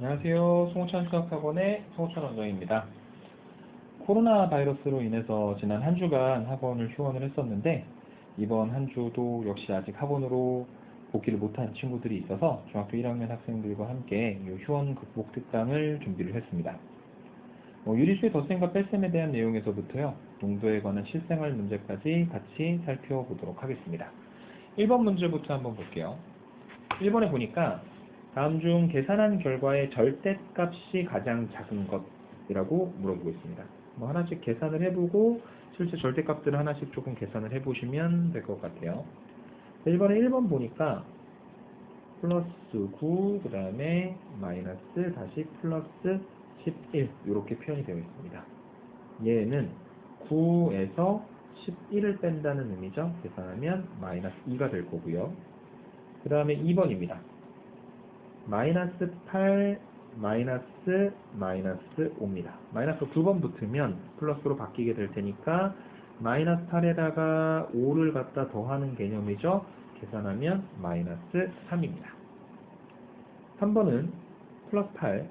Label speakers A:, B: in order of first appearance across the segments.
A: 안녕하세요. 송호천 수학학원의 송호천 원장입니다. 코로나 바이러스로 인해서 지난 한 주간 학원을 휴원을 했었는데 이번 한 주도 역시 아직 학원으로 복귀를 못한 친구들이 있어서 중학교 1학년 학생들과 함께 이 휴원 극복 특강을 준비를 했습니다. 유리수의 덧셈과 뺄셈에 대한 내용에서부터요, 농도에 관한 실생활 문제까지 같이 살펴보도록 하겠습니다. 1번 문제부터 한번 볼게요. 1번에 보니까 다음 중 계산한 결과의 절대값이 가장 작은 것이라고 물어보고 있습니다. 하나씩 계산을 해보고 실제 절대값들을 하나씩 조금 계산을 해보시면 될 것 같아요. 1번에 1번 보니까 플러스 9, 그 다음에 마이너스 다시 플러스 11 이렇게 표현이 되어 있습니다. 얘는 9에서 11을 뺀다는 의미죠. 계산하면 마이너스 2가 될 거고요. 그 다음에 2번입니다. 마이너스 8, 마이너스 5입니다. 마이너스 2번 붙으면 플러스로 바뀌게 될 테니까 마이너스 8에다가 5를 갖다 더하는 개념이죠. 계산하면 마이너스 3입니다. 3번은 플러스 8,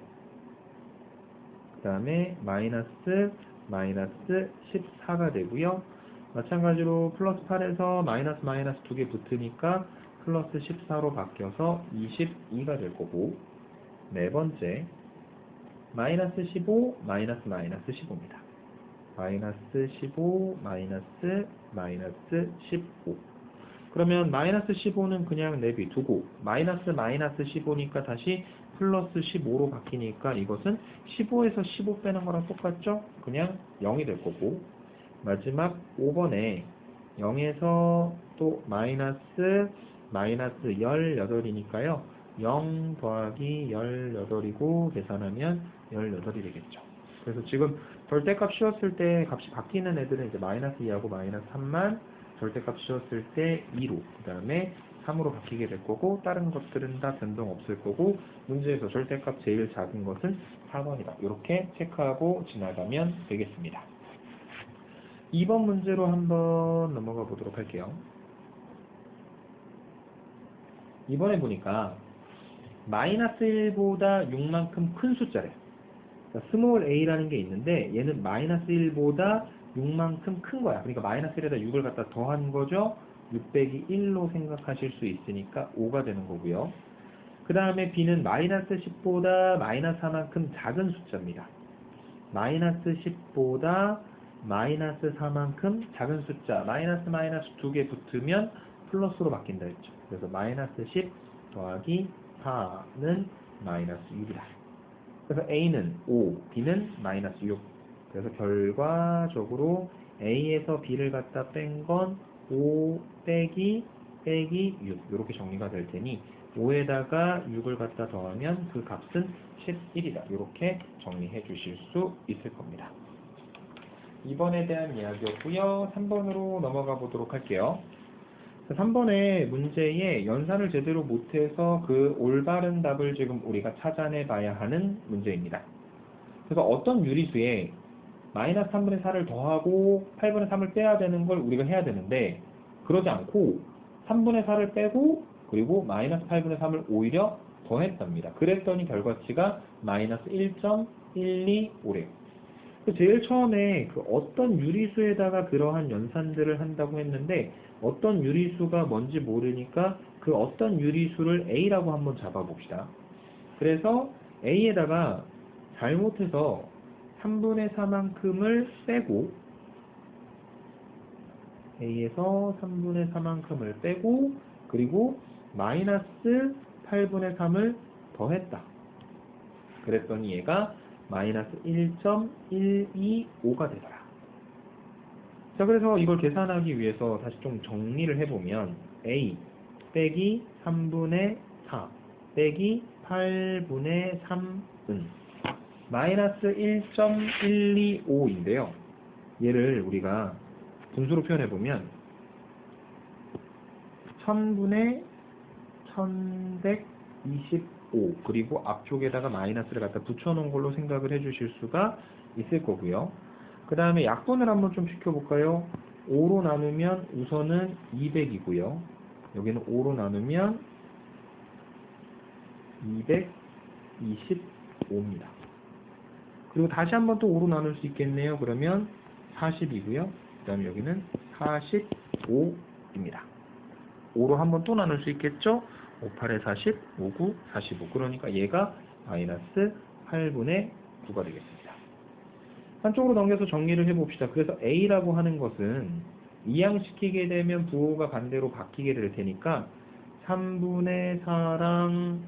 A: 그 다음에 마이너스 14가 되고요. 마찬가지로 플러스 8에서 마이너스 2개 붙으니까 플러스 14로 바뀌어서 22가 될 거고, 네 번째 마이너스 15, 마이너스 15입니다. 마이너스 15, 마이너스 15. 그러면 마이너스 15는 그냥 내비두고 마이너스 15니까 다시 플러스 15로 바뀌니까 이것은 15에서 15 빼는 거랑 똑같죠? 그냥 0이 될 거고, 마지막 5번에 0에서 또 마이너스 18이니까요. 0 더하기 18이고 계산하면 18이 되겠죠. 그래서 지금 절대값 씌웠을 때 값이 바뀌는 애들은 이제 마이너스 2하고 마이너스 3만 절대값 씌웠을 때 2로, 그 다음에 3으로 바뀌게 될 거고, 다른 것들은 다 변동 없을 거고, 문제에서 절대값 제일 작은 것은 4번이다. 이렇게 체크하고 지나가면 되겠습니다. 2번 문제로 한번 넘어가 보도록 할게요. 이번에 보니까 마이너스 1보다 6만큼 큰 숫자래요. 스몰 a라는 게 있는데 얘는 마이너스 1보다 6만큼 큰 거야. 그러니까 마이너스 1에다 6을 갖다 더한 거죠. 6 빼기 1로 생각하실 수 있으니까 5가 되는 거고요. 그 다음에 b는 마이너스 10보다 마이너스 4만큼 작은 숫자입니다. 마이너스 10보다 마이너스 4만큼 작은 숫자, 마이너스 2개 붙으면 플러스로 바뀐다 했죠. 그래서 마이너스 10 더하기 4는 마이너스 6이다. 그래서 a는 5, b는 마이너스 6. 그래서 결과적으로 a에서 b를 갖다 뺀 건 5 빼기 6 이렇게 정리가 될 테니 5에다가 6을 갖다 더하면 그 값은 11이다. 이렇게 정리해 주실 수 있을 겁니다. 2번에 대한 이야기였고요. 3번으로 넘어가 보도록 할게요. 3번의 문제에 연산을 제대로 못해서 그 올바른 답을 지금 우리가 찾아내 봐야 하는 문제입니다. 그래서 어떤 유리수에 마이너스 3분의 4를 더하고 8분의 3을 빼야 되는 걸 우리가 해야 되는데, 그러지 않고 3분의 4를 빼고 그리고 마이너스 8분의 3을 오히려 더했답니다. 그랬더니 결과치가 마이너스 1.125래요. 제일 처음에 그 어떤 유리수에다가 그러한 연산들을 한다고 했는데 어떤 유리수가 뭔지 모르니까 그 어떤 유리수를 A라고 한번 잡아봅시다. 그래서 A에다가 잘못해서 3분의 4만큼을 빼고 A에서 3분의 4만큼을 빼고 그리고 마이너스 8분의 3을 더했다. 그랬더니 얘가 마이너스 1.125가 되더라. 자, 그래서 이걸 계산하기 위해서 다시 좀 정리를 해보면 a 빼기 3분의 4 빼기 8분의 3은 마이너스 1.125인데요. 얘를 우리가 분수로 표현해보면 1000분의 1125 그리고 앞쪽에다가 마이너스를 갖다 붙여놓은 걸로 생각을 해주실 수가 있을 거고요. 그 다음에 약분을 한번 좀 시켜볼까요? 5로 나누면 우선은 200이고요. 여기는 5로 나누면 225 45입니다. 그리고 다시 한번 또 5로 나눌 수 있겠네요. 그러면 40이고요. 그 다음에 여기는 45입니다. 5로 한번 또 나눌 수 있겠죠? 5, 8에 40, 5, 9, 45. 그러니까 얘가 마이너스 8분의 9가 되겠습니다. 한쪽으로 넘겨서 정리를 해봅시다. 그래서 A라고 하는 것은 이항시키게 되면 부호가 반대로 바뀌게 될 테니까 3분의 4랑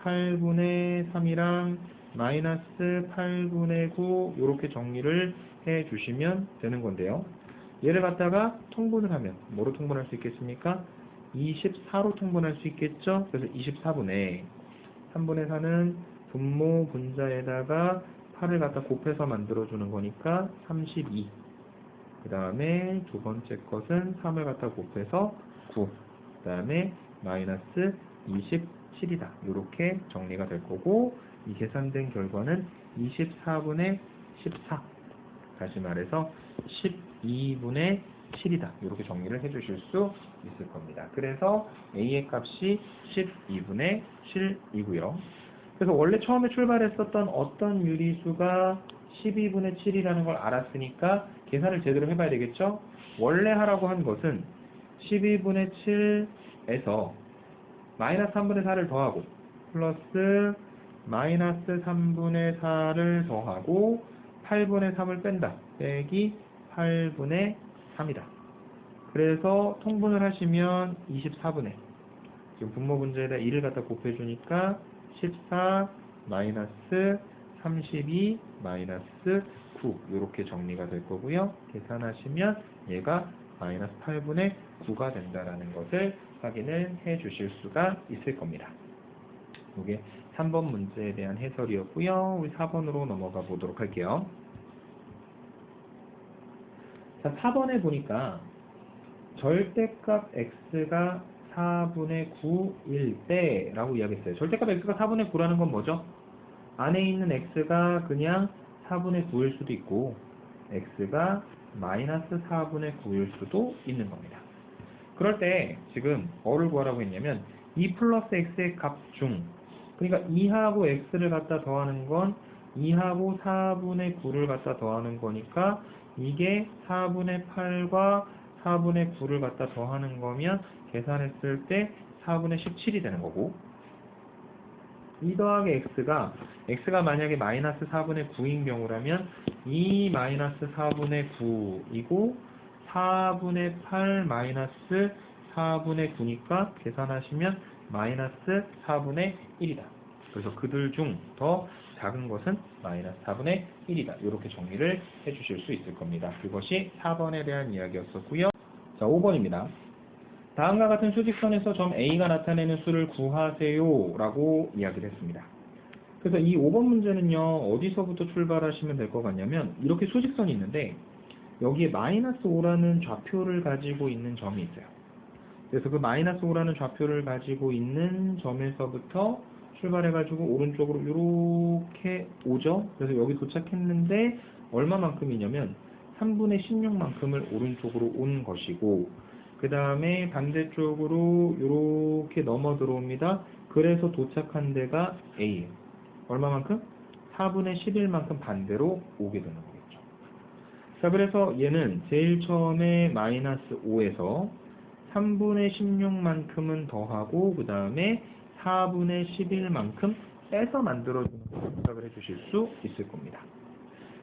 A: 8분의 3이랑 마이너스 8분의 9 이렇게 정리를 해주시면 되는 건데요. 얘를 갖다가 통분을 하면 뭐로 통분할 수 있겠습니까? 24로 통분할 수 있겠죠? 그래서 24분의 3분의 4는 분모 분자에다가 8을 갖다 곱해서 만들어주는 거니까 32. 그 다음에 두 번째 것은 3을 갖다 곱해서 9. 그 다음에 마이너스 27이다. 이렇게 정리가 될 거고, 이 계산된 결과는 24분의 14. 다시 말해서 12분의 7이다. 이렇게 정리를 해주실 수 있을 겁니다. 그래서 A의 값이 12분의 7이고요. 그래서 원래 처음에 출발했었던 어떤 유리수가 12분의 7이라는 걸 알았으니까 계산을 제대로 해봐야 되겠죠? 원래 하라고 한 것은 12분의 7에서 마이너스 3분의 4를 더하고 플러스 마이너스 3분의 4를 더하고 8분의 3을 뺀다. 빼기 8분의 3이다. 그래서 통분을 하시면 24분의 지금 분모 분자에다 2를 갖다 곱해주니까 14 마이너스 32 마이너스 9 이렇게 정리가 될 거고요. 계산하시면 얘가 마이너스 8분의 9가 된다라는 것을 확인을 해 주실 수가 있을 겁니다. 이게 3번 문제에 대한 해설이었고요. 우리 4번으로 넘어가 보도록 할게요. 자, 4번에 보니까 절대값 x가 4분의 9일 때 라고 이야기했어요. 절대값 x가 4분의 9라는 건 뭐죠? 안에 있는 x가 그냥 4분의 9일 수도 있고 x가 마이너스 4분의 9일 수도 있는 겁니다. 그럴 때 지금 뭐를 구하라고 했냐면 2 플러스 x의 값 중, 그러니까 2하고 x를 갖다 더하는 건 2하고 4분의 9를 갖다 더하는 거니까 이게 4분의 8과 4분의 9를 갖다 더하는 거면 계산했을 때 4분의 17이 되는 거고, 2 더하기 x가 만약에 마이너스 4분의 9인 경우라면 2 마이너스 4분의 9이고 4분의 8 마이너스 4분의 9니까 계산하시면 마이너스 4분의 1이다. 그래서 그들 중 더 작은 것은 마이너스 4분의 1이다. 이렇게 정리를 해주실 수 있을 겁니다. 그것이 4번에 대한 이야기였었고요. 자, 5번입니다. 다음과 같은 수직선에서 점 A가 나타내는 수를 구하세요 라고 이야기를 했습니다. 그래서 이 5번 문제는요, 어디서부터 출발하시면 될 것 같냐면, 이렇게 수직선이 있는데 여기에 마이너스 5라는 좌표를 가지고 있는 점이 있어요. 그래서 그 마이너스 5라는 좌표를 가지고 있는 점에서부터 출발해가지고 오른쪽으로 이렇게 오죠. 그래서 여기 도착했는데 얼마만큼이냐면 3분의 16만큼을 오른쪽으로 온 것이고, 그 다음에 반대쪽으로 이렇게 넘어 들어옵니다. 그래서 도착한 데가 A예요. 얼마만큼? 4분의 11만큼 반대로 오게 되는 거겠죠. 자, 그래서 얘는 제일 처음에 마이너스 5에서 3분의 16만큼은 더하고 그 다음에 4분의 11만큼 빼서 만들어주는 걸 생각을 해주실 수 있을 겁니다.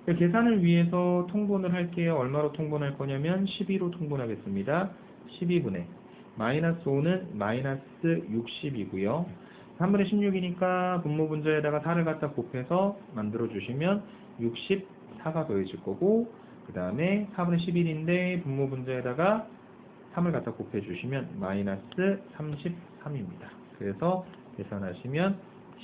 A: 계산을 위해서 통분을 할게요. 얼마로 통분할 거냐면 12로 통분하겠습니다. 12분의 마이너스 5는 마이너스 60이고요. 3분의 16이니까 분모 분자에다가 4를 갖다 곱해서 만들어주시면 64가 더해질 거고, 그 다음에 4분의 11인데 분모 분자에다가 3을 갖다 곱해주시면 마이너스 33입니다. 그래서 계산하시면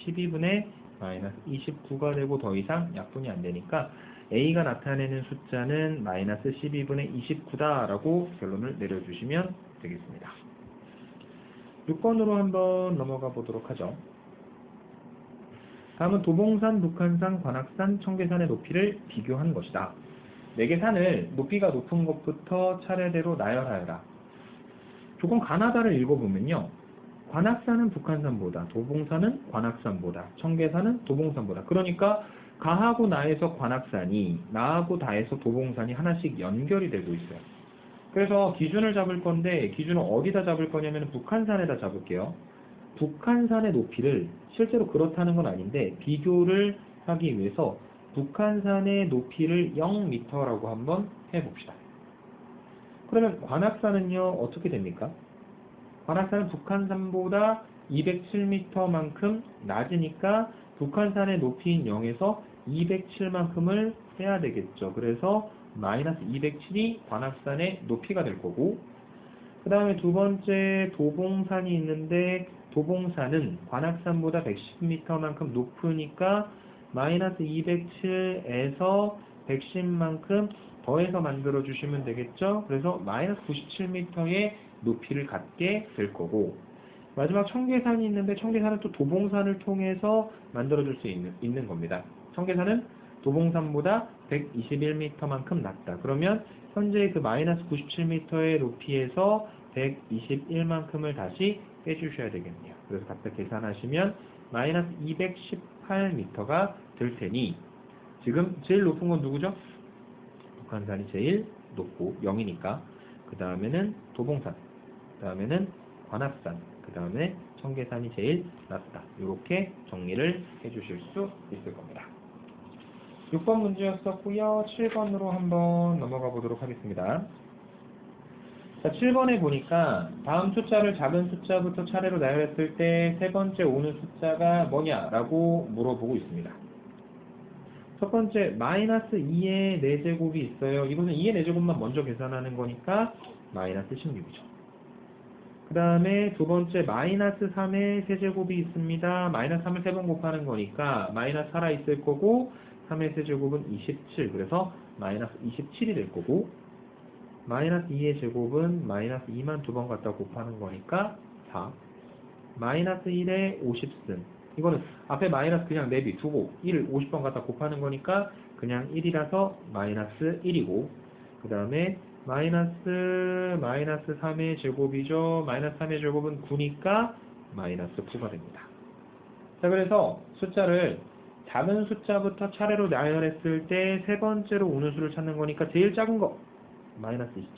A: 12분의 마이너스 29가 되고 더 이상 약분이 안 되니까 A가 나타내는 숫자는 마이너스 12분의 29다 라고 결론을 내려주시면 되겠습니다. 6번으로 한번 넘어가 보도록 하죠. 다음은 도봉산, 북한산, 관악산, 청계산의 높이를 비교한 것이다. 4개 산을 높이가 높은 것부터 차례대로 나열하여라. 조금 가나다를 읽어보면요, 관악산은 북한산보다, 도봉산은 관악산보다, 청계산은 도봉산보다. 그러니까 가하고 나에서 관악산이, 나하고 다에서 도봉산이 하나씩 연결이 되고 있어요. 그래서 기준을 잡을 건데 기준을 어디다 잡을 거냐면 북한산에다 잡을게요. 북한산의 높이를 실제로 그렇다는 건 아닌데 비교를 하기 위해서 북한산의 높이를 0m라고 한번 해봅시다. 그러면 관악산은요 어떻게 됩니까? 관악산은 북한산보다 207m만큼 낮으니까 북한산의 높이인 0에서 207만큼을 해야 되겠죠. 그래서 마이너스 207이 관악산의 높이가 될 거고, 그 다음에 두 번째 도봉산이 있는데 도봉산은 관악산보다 110m만큼 높으니까 마이너스 207에서 110만큼 더해서 만들어 주시면 되겠죠. 그래서 마이너스 97m의 높이를 갖게 될 거고, 마지막 청계산이 있는데 청계산은 또 도봉산을 통해서 만들어 줄 수 있는 겁니다. 청계산은 도봉산보다 121m만큼 낮다. 그러면 현재 그 마이너스 97m의 높이에서 121만큼을 다시 빼주셔야 되겠네요. 그래서 각자 계산하시면 마이너스 218m가 될 테니, 지금 제일 높은 건 누구죠? 북한산이 제일 높고 0이니까, 그 다음에는 도봉산, 그 다음에는 관악산, 그 다음에 청계산이 제일 낮다. 이렇게 정리를 해주실 수 있을 겁니다. 6번 문제였었고요. 7번으로 한번 넘어가 보도록 하겠습니다. 자, 7번에 보니까 다음 숫자를 작은 숫자부터 차례로 나열했을 때 세 번째 오는 숫자가 뭐냐라고 물어보고 있습니다. 첫 번째 마이너스 2의 4제곱이 있어요. 이거는 2의 4제곱만 먼저 계산하는 거니까 마이너스 16이죠. 그 다음에 두 번째 마이너스 3의 세제곱이 있습니다. 마이너스 3을 3번 곱하는 거니까 마이너스 살아있을 거고, 3의 세제곱은 27, 그래서 마이너스 27이 될 거고, 마이너스 2의 제곱은 마이너스 2만 2번 갖다 곱하는 거니까 4, 마이너스 1의 50승, 이거는 앞에 마이너스 그냥 내비 두고 1을 50번 갖다 곱하는 거니까 그냥 1이라서 마이너스 1이고, 그 다음에 마이너스 3의 제곱이죠. 마이너스 3의 제곱은 9니까 마이너스 9가 됩니다. 자, 그래서 숫자를 작은 숫자부터 차례로 나열했을 때 세 번째로 오는 수를 찾는 거니까 제일 작은 거 마이너스 27,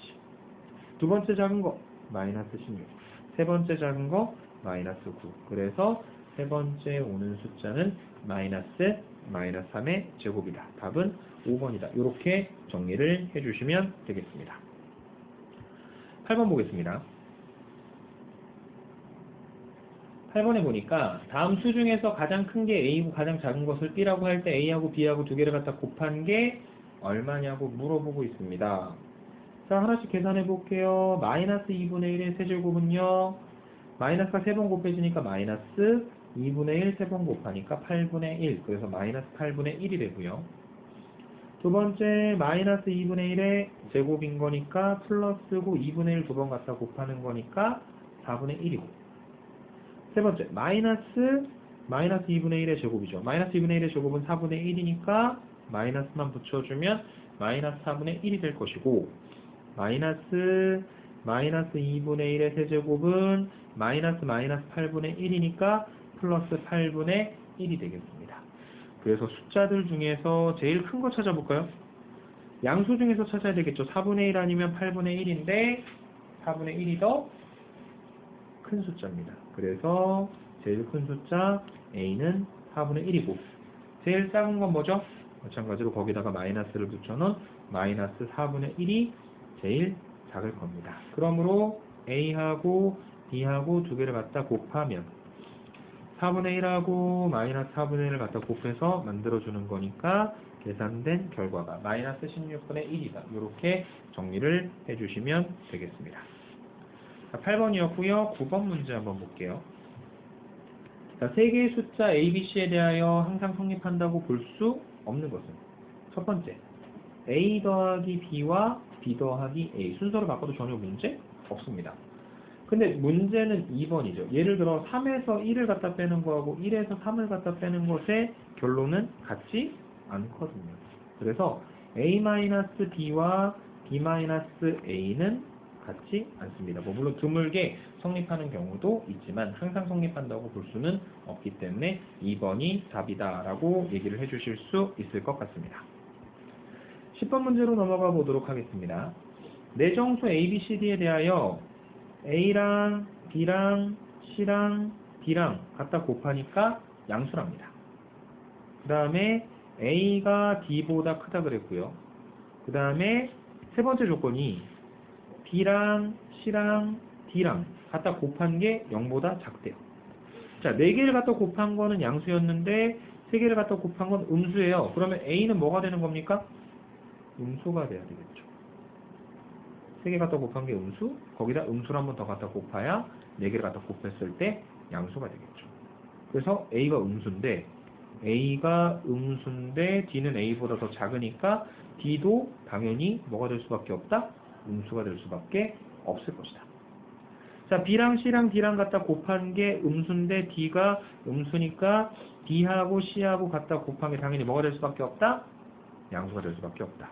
A: 두 번째 작은 거 마이너스 16, 세 번째 작은 거 마이너스 9. 그래서 세 번째 오는 숫자는 마이너스 3의 제곱이다. 답은 5번이다. 이렇게 정리를 해주시면 되겠습니다. 8번 보겠습니다. 8번에 보니까 다음 수 중에서 가장 큰 게 A고 가장 작은 것을 B라고 할 때 A하고 B하고 두 개를 갖다 곱한 게 얼마냐고 물어보고 있습니다. 자, 하나씩 계산해 볼게요. 마이너스 2분의 1의 세제곱은요, 마이너스가 3번 곱해지니까 마이너스 2분의 1 3번 곱하니까 8분의 1, 그래서 마이너스 8분의 1이 되고요. 두 번째 마이너스 2분의 1의 제곱인 거니까 플러스고 2분의 1 두 번 갖다 곱하는 거니까 4분의 1이고, 세 번째 마이너스 2분의 1의 제곱이죠. 마이너스 2분의 1의 제곱은 4분의 1이니까 마이너스만 붙여주면 마이너스 4분의 1이 될 것이고, 마이너스 2분의 1의 세제곱은 마이너스 8분의 1이니까 플러스 8분의 1이 되겠습니다. 그래서 숫자들 중에서 제일 큰 거 찾아볼까요? 양수 중에서 찾아야 되겠죠. 4분의 1 아니면 8분의 1인데 4분의 1이 더 큰 숫자입니다. 그래서 제일 큰 숫자 A는 4분의 1이고, 제일 작은 건 뭐죠? 마찬가지로 거기다가 마이너스를 붙여놓은 마이너스 4분의 1이 제일 작을 겁니다. 그러므로 A하고 B하고 두 개를 갖다 곱하면 4분의 1하고 마이너스 4분의 1을 갖다 곱해서 만들어주는 거니까 계산된 결과가 마이너스 16분의 1이다. 이렇게 정리를 해주시면 되겠습니다. 자, 8번이었고요. 9번 문제 한번 볼게요. 자, 세 개의 숫자 A, B, C에 대하여 항상 성립한다고 볼 수 없는 것은, 첫 번째, A 더하기 B와 B 더하기 A. 순서를 바꿔도 전혀 문제 없습니다. 근데 문제는 2번이죠. 예를 들어 3에서 1을 갖다 빼는 거하고 1에서 3을 갖다 빼는 것의 결론은 같지 않거든요. 그래서 A-B와 B-A는 같지 않습니다. 뭐 물론 드물게 성립하는 경우도 있지만 항상 성립한다고 볼 수는 없기 때문에 2번이 답이다라고 얘기를 해주실 수 있을 것 같습니다. 10번 문제로 넘어가 보도록 하겠습니다. 내정수 A, B, C, D에 대하여 A랑 B랑 C랑 D랑 갖다 곱하니까 양수랍니다. 그 다음에 A가 D보다 크다 그랬고요. 그 다음에 세 번째 조건이 B랑 C랑 D랑 갖다 곱한 게 0보다 작대요. 자, 4개를 갖다 곱한 거는 양수였는데 3개를 갖다 곱한 건 음수예요. 그러면 A는 뭐가 되는 겁니까? 음수가 돼야 되겠죠. 3개 갖다 곱한 게 음수, 거기다 음수를 한 번 더 갖다 곱해야 4개를 갖다 곱했을 때 양수가 되겠죠. 그래서 A가 음수인데 D는 A보다 더 작으니까 D도 당연히 뭐가 될 수밖에 없다? 음수가 될 수밖에 없을 것이다. 자, B랑 C랑 D랑 갖다 곱한 게 음수인데 D가 음수니까 D하고 C하고 갖다 곱한 게 당연히 뭐가 될 수밖에 없다? 양수가 될 수밖에 없다.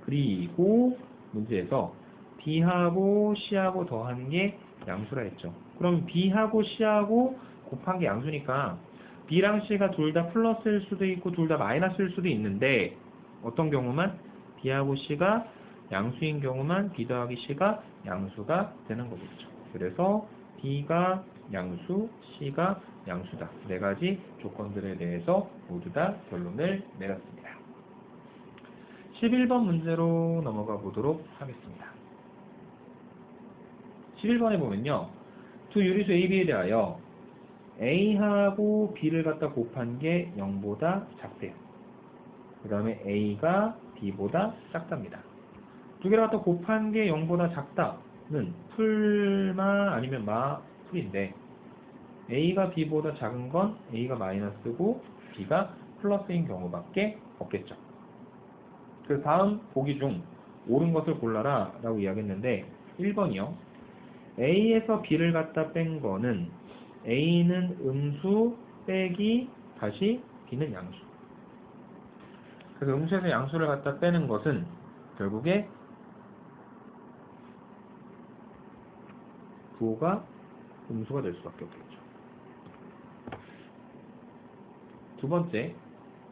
A: 그리고 문제에서 B하고 C하고 더한 게 양수라 했죠. 그럼 B하고 C하고 곱한 게 양수니까 B랑 C가 둘 다 플러스일 수도 있고 둘 다 마이너스일 수도 있는데 어떤 경우만? B하고 C가 양수인 경우만 B 더하기 C가 양수가 되는 거겠죠. 그래서 B가 양수, C가 양수다. 4가지 조건들에 대해서 모두 다 결론을 내렸습니다. 11번 문제로 넘어가 보도록 하겠습니다. 11번에 보면요. 두 유리수 AB에 대하여 A하고 B를 갖다 곱한 게 0보다 작대요. 그 다음에 A가 B보다 작답니다. 두 개를 갖다 곱한 게 0보다 작다는 풀마 아니면 풀인데 A가 B보다 작은 건 A가 마이너스고 B가 플러스인 경우밖에 없겠죠. 그 다음 보기 중 옳은 것을 골라라 라고 이야기했는데 1번이요. A에서 B를 갖다 뺀 거는 A는 음수 빼기 다시 B는 양수. 그래서 음수에서 양수를 갖다 빼는 것은 결국에 부호가 음수가 될 수밖에 없겠죠. 두 번째,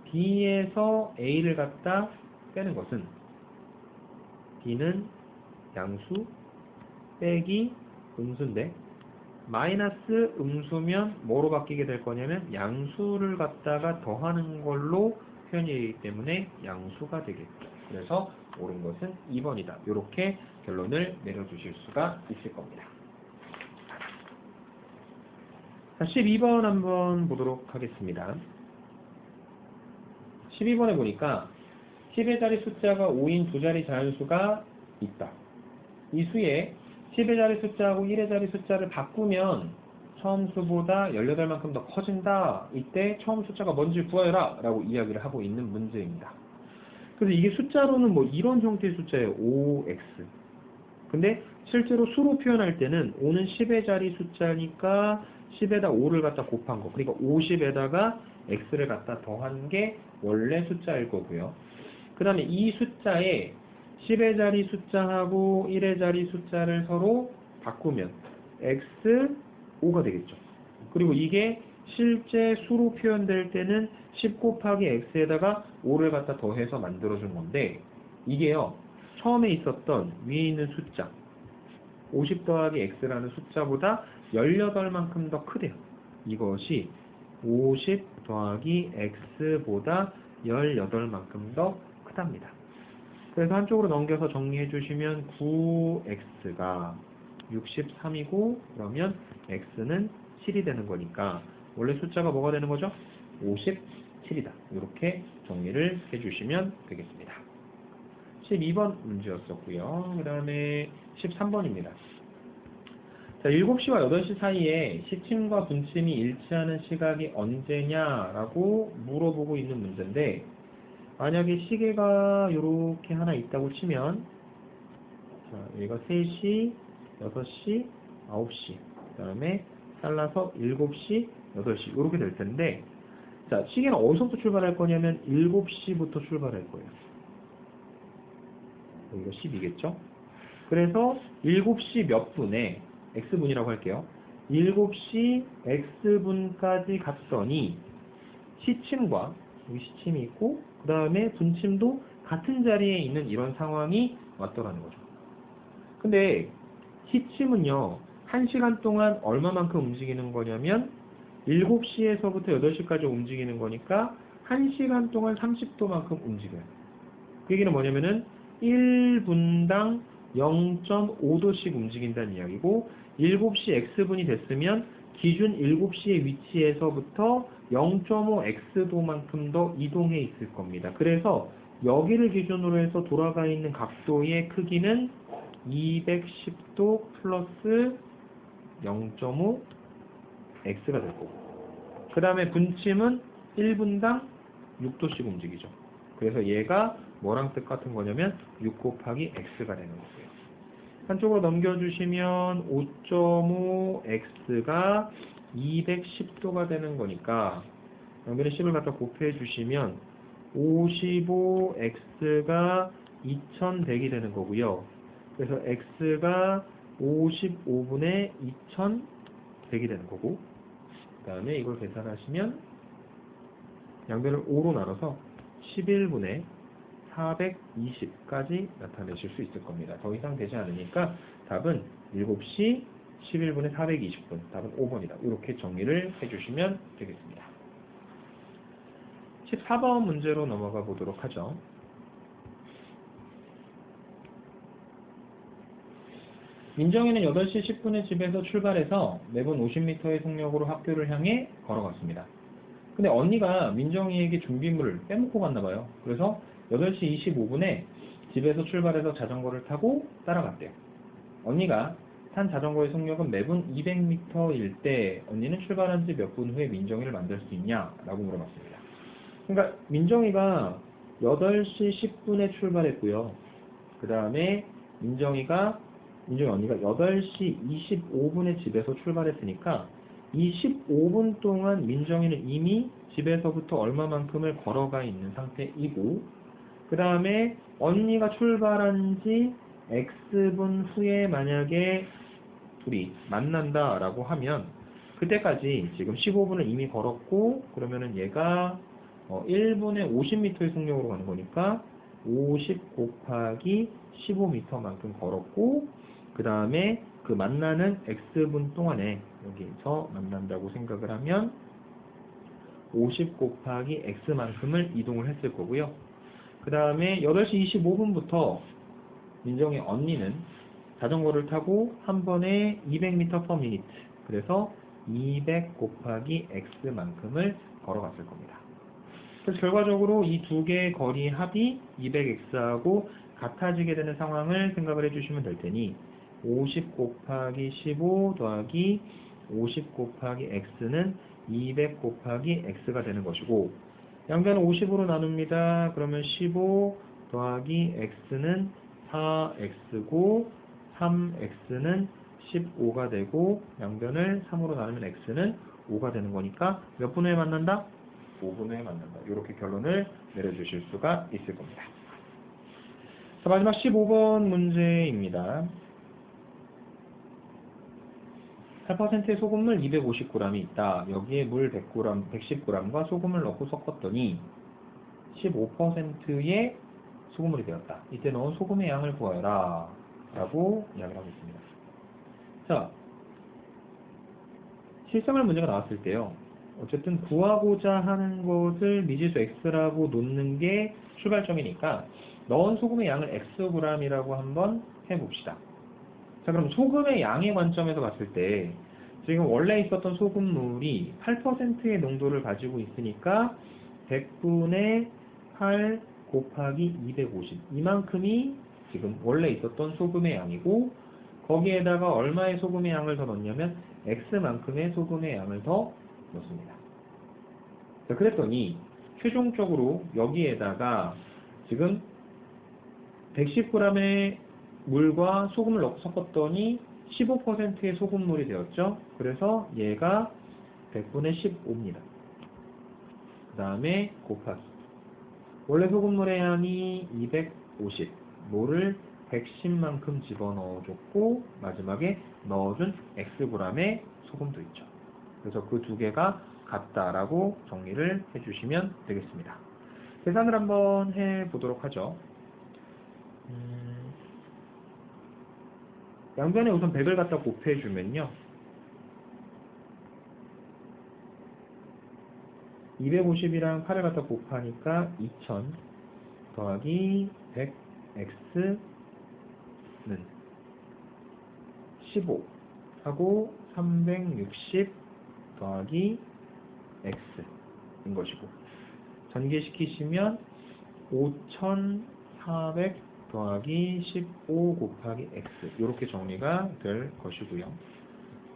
A: B에서 A를 갖다 빼는 것은 B는 양수 빼기 음수인데 마이너스 음수면 뭐로 바뀌게 될 거냐면 양수를 갖다가 더하는 걸로 표현이 되기 때문에 양수가 되겠죠. 그래서 옳은 것은 2번이다. 이렇게 결론을 내려주실 수가 있을 겁니다. 자, 12번 한번 보도록 하겠습니다. 12번에 보니까 10의 자리 숫자가 5인 두 자리 자연수가 있다. 이 수에 10의 자리 숫자하고 1의 자리 숫자를 바꾸면 처음 수보다 18만큼 더 커진다. 이때 처음 숫자가 뭔지 구하여라 라고 이야기를 하고 있는 문제입니다. 그래서 이게 숫자로는 뭐 이런 형태의 숫자예요. 5x. 근데 실제로 수로 표현할 때는 5는 10의 자리 숫자니까 10에다 5를 갖다 곱한 거. 그러니까 50에다가 x를 갖다 더한 게 원래 숫자일 거고요. 그 다음에 이 숫자에 10의 자리 숫자하고 1의 자리 숫자를 서로 바꾸면 x 5가 되겠죠. 그리고 이게 실제 수로 표현될 때는 10 곱하기 x에다가 5를 갖다 더해서 만들어준 건데 이게요. 처음에 있었던 위에 있는 숫자 50 더하기 x라는 숫자보다 18만큼 더 크대요. 이것이 50 더하기 x보다 18만큼 더 크답니다. 그래서 한쪽으로 넘겨서 정리해 주시면 9x가 63이고 그러면 x는 7이 되는 거니까 원래 숫자가 뭐가 되는 거죠? 57이다. 이렇게 정리를 해주시면 되겠습니다. 12번 문제였었고요. 그 다음에 13번입니다. 자, 7시와 8시 사이에 시침과 분침이 일치하는 시각이 언제냐라고 물어보고 있는 문제인데 만약에 시계가 이렇게 하나 있다고 치면 자, 여기가 3시, 6시, 9시 그 다음에 잘라서 7시, 8시 이렇게 될 텐데 자, 시계는 어디서부터 출발할 거냐면 7시부터 출발할 거예요. 여기가 10이겠죠? 그래서 7시 몇 분에 x분이라고 할게요. 7시 x분까지 갔더니 시침과 여기 시침이 있고 그 다음에 분침도 같은 자리에 있는 이런 상황이 왔더라는 거죠. 근데 시침은요 1시간 동안 얼마만큼 움직이는 거냐면 7시에서부터 8시까지 움직이는 거니까 1시간 동안 30도만큼 움직여요. 그 얘기는 뭐냐면은 1분당 0.5도씩 움직인다는 이야기고 7시 x분이 됐으면 기준 7시의 위치에서부터 0.5x도만큼 더 이동해 있을 겁니다. 그래서 여기를 기준으로 해서 돌아가 있는 각도의 크기는 210도 플러스 0.5x가 될 거고 그 다음에 분침은 1분당 6도씩 움직이죠. 그래서 얘가 뭐랑 똑같은 거냐면 6 곱하기 x가 되는 거고요. 한쪽으로 넘겨주시면 5.5x가 210도가 되는 거니까 여기는 10을 갖다 곱해 주시면 55x가 2100이 되는 거고요. 그래서 x가 55분의 2100이 되는 거고 그 다음에 이걸 계산하시면 양변을 5로 나눠서 11분의 420까지 나타내실 수 있을 겁니다. 더 이상 되지 않으니까 답은 7시 11분의 420분, 답은 5번이다. 이렇게 정리를 해주시면 되겠습니다. 14번 문제로 넘어가 보도록 하죠. 민정이는 8시 10분에 집에서 출발해서 매번 50m의 속력으로 학교를 향해 걸어갔습니다. 근데 언니가 민정이에게 준비물을 빼먹고 갔나봐요. 그래서 8시 25분에 집에서 출발해서 자전거를 타고 따라갔대요. 언니가 탄 자전거의 속력은 매분 200m일 때 언니는 출발한 지 몇 분 후에 민정이를 만들 수 있냐? 라고 물어봤습니다. 그러니까 민정이가 8시 10분에 출발했고요. 그 다음에 민정이 언니가 8시 25분에 집에서 출발했으니까 이 15분 동안 민정이는 이미 집에서부터 얼마만큼을 걸어가 있는 상태이고 그 다음에 언니가 출발한 지 X분 후에 만약에 둘이 만난다 라고 하면 그때까지 지금 15분을 이미 걸었고 그러면은 얘가 1분에 50m의 속력으로 가는 거니까 50 곱하기 15m만큼 걸었고 그 다음에 그 만나는 X분 동안에 여기서 만난다고 생각을 하면 50 곱하기 X만큼을 이동을 했을 거고요. 그 다음에 8시 25분부터 민정의 언니는 자전거를 타고 한 번에 200m/min 그래서 200 곱하기 X만큼을 걸어갔을 겁니다. 그래서 결과적으로 이 두 개의 거리 합이 200X하고 같아지게 되는 상황을 생각을 해주시면 될 테니 50 곱하기 15 더하기 50 곱하기 X는 200 곱하기 X가 되는 것이고 양변은 50으로 나눕니다. 그러면 15 더하기 X는 4X고 3X는 15가 되고 양변을 3으로 나누면 X는 5가 되는 거니까 몇 분 후에 만난다? 5분 후에 만난다. 이렇게 결론을 내려주실 수가 있을 겁니다. 자, 마지막 15번 문제입니다. 8%의 소금물 250g이 있다. 여기에 물 110g과 소금을 넣고 섞었더니 15%의 소금물이 되었다. 이때 넣은 소금의 양을 구하여라 라고 이야기를 하고 있습니다. 자, 실생활 문제가 나왔을 때요. 어쨌든 구하고자 하는 것을 미지수 x라고 놓는 게 출발점이니까 넣은 소금의 양을 xg이라고 한번 해봅시다. 자, 그럼 소금의 양의 관점에서 봤을 때 지금 원래 있었던 소금물이 8%의 농도를 가지고 있으니까 100분의 8 곱하기 250 이만큼이 지금 원래 있었던 소금의 양이고 거기에다가 얼마의 소금의 양을 더 넣냐면 x만큼의 소금의 양을 더 넣습니다. 자, 그랬더니 최종적으로 여기에다가 지금 110g의 물과 소금을 넣고 섞었더니 15%의 소금물이 되었죠. 그래서 얘가 100분의 15입니다. 그 다음에 곱하기 원래 소금물의 양이 250 뭐를 110만큼 집어넣어줬고 마지막에 넣어준 Xg의 소금도 있죠. 그래서 그 두 개가 같다라고 정리를 해주시면 되겠습니다. 계산을 한번 해보도록 하죠. 양변에 우선 100을 갖다 곱해주면요. 250이랑 8을 갖다 곱하니까 2000 더하기 100x는 15 하고 360 더하기 x인 것이고 전개시키시면 5400 더하기 15 곱하기 x 이렇게 정리가 될 것이고요.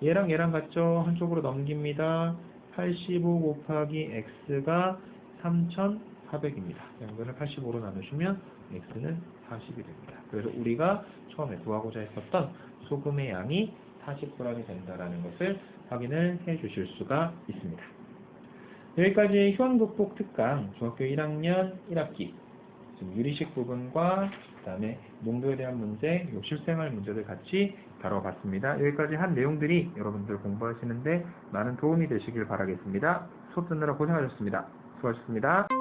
A: 얘랑 얘랑 같죠? 한쪽으로 넘깁니다. 85 곱하기 x가 3400입니다. 양변을 85로 나누시면 x는 40이 됩니다. 그래서 우리가 처음에 구하고자 했었던 소금의 양이 40g이 된다는 것을 확인을 해 주실 수가 있습니다. 여기까지 휴학극복 특강 중학교 1학년 1학기 유리식 부분과 그 다음에 농도에 대한 문제, 실생활 문제들 같이 다뤄봤습니다. 여기까지 한 내용들이 여러분들 공부하시는데 많은 도움이 되시길 바라겠습니다. 수업 듣느라 고생하셨습니다. 수고하셨습니다.